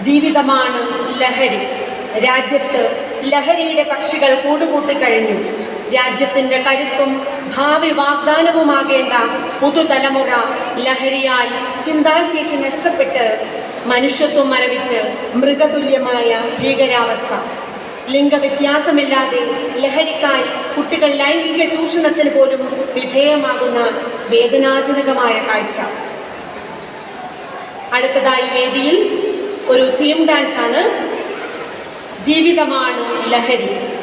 ജീവിതമാണ് ലഹരി. രാജ്യത്ത് ലഹരിയുടെ പക്ഷികൾ കൂടുകൂട്ടിക്കഴിഞ്ഞു. രാജ്യത്തിൻ്റെ കരുത്തും ഭാവി വാഗ്ദാനവുമാകേണ്ട പുതുതലമുറ ലഹരിയായി ചിന്താശേഷി നഷ്ടപ്പെട്ട് മനുഷ്യത്വം മരവിച്ച് മൃഗതുല്യമായ ഭീകരാവസ്ഥ. ലിംഗവ്യത്യാസമില്ലാതെ ലഹരിക്കായി കുട്ടികൾ ലൈംഗിക ചൂഷണത്തിന് പോലും വിധേയമാകുന്ന വേദനാജനകമായ കാഴ്ച. അടുത്തതായി വേദിയിൽ ഒരു തീം ഡാൻസ് ആണ്. ജീവിതമാണ് ലഹരി.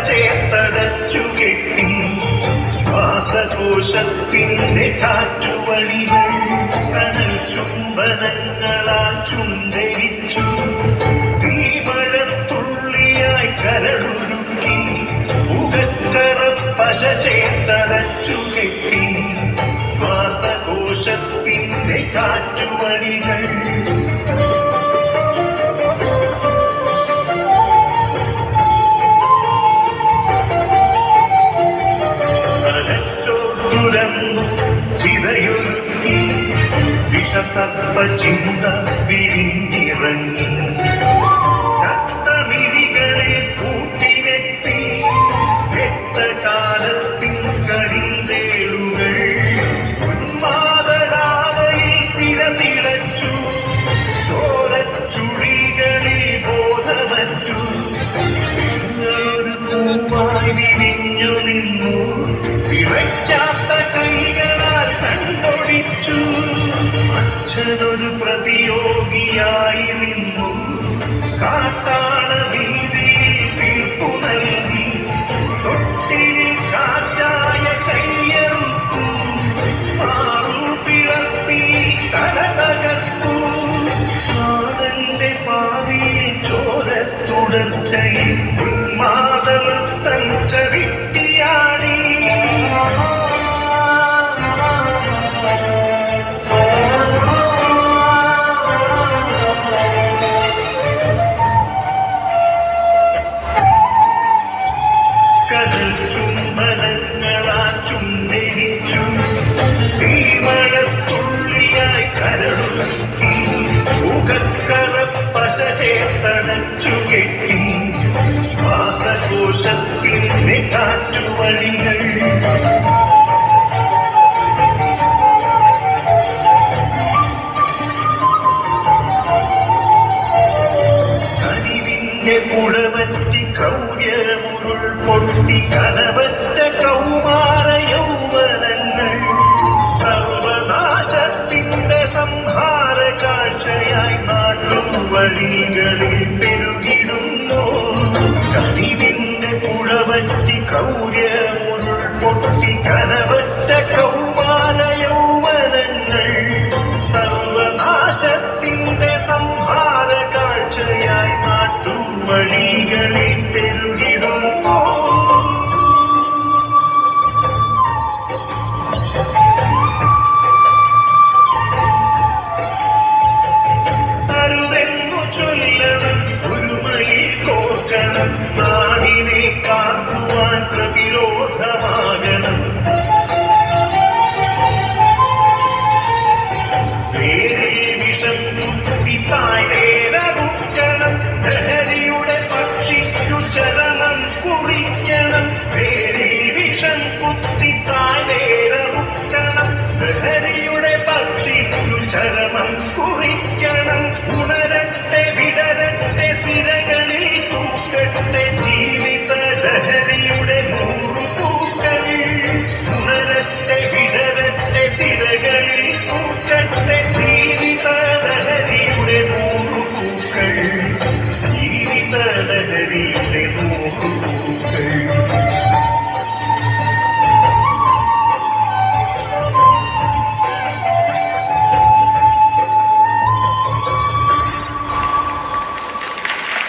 ചേർത്തടച്ചുകെട്ടി ശ്വാസകോശത്തിന്റെ കാറ്റുവഴികൾ കടൽ ചുംബനങ്ങളാൽ ചുണ്ടരിച്ചു. തീമഴത്തുള്ളിയായി കരളുരുക്കി മുഖക്കറ പശ ചേർത്തടച്ചുകെട്ടി ശ്വാസകോശത്തിന്റെ കാറ്റുവഴികൾ ചിതയൊരുക്കി വിഷസർപ്പചിന്ത വിരിഞ്ഞിറങ്ങി. ചത്തമിഴികളെ കൂട്ടിനെത്തി രക്തകാലത്തിൻ കരിന്തേളുകൾ ഉന്മാദരാവയിൽ തിരതിളച്ചു. ചോരച്ചുഴികളിൽ ബോധമറ്റു വിരിഞ്ഞു നിന്നു. വിളയ്ക്കാത്ത കൈകളാൽ കണ്ടൊടിച്ചു. അച്ഛനൊരു പ്രതിയോഗിയായി നിന്നു. കാട്ടാള വീതിയിൽ തീർപ്പു നൽകി. തൊട്ടിലിൽ കാറ്റായ കയ്യറുത്തു. മാറു പിളർത്തി തല തകർത്തു. നാടന്റെ പാതിയിൽ ചോരത്തുടർച്ചയിൽ ഉന്മാദവൃത്തം ചവിട്ടിയാടി. കടൽ ചുംബനങ്ങളാൽ ചുണ്ടരിച്ചു. തീമഴത്തുള്ളിയായി കരളുരുക്കി മുഖക്കറ പശ ചേർത്തടച്ചുകെട്ടി ശ്വാസകോശത്തിന്റെ കാറ്റുവഴികൾ കനിവിന്റെ പുഴവറ്റി ക്രൗര്യമുരുൾ പൊട്ടി കനവറ്റ കൗമാര യൗവനങ്ങൾ സർവനാശത്തിന്റെ സംഹാര കാഴ്ചയായി നാട്ടുവഴികളിൽ പെരുകിടുന്നു. കനിവിന്റെ പുഴവറ്റി ക്രൗര്യമുരുൾ പൊട്ടി കനവറ്റ കൗമാര യൗവനങ്ങൾ സർവനാശത്തിന്റെ സംഹാര കാഴ്ചയായി നാട്ടുവഴികളിൽ പെരുകിടുന്നു. അരുതെന്നു ചൊല്ലണം, ഒരുമയിൽ കോർക്കണം, നാടിനെ കാക്കുവാൻ പ്രതിരോധമാകണം. വേറെ വിഷം കുത്തി താഴേറക്കണം. ലഹരിയുടെ പക്ഷിക്കു ചരണം കുറിക്കണം. വേറെ വിഷം കുത്തി താഴേറക്കണം.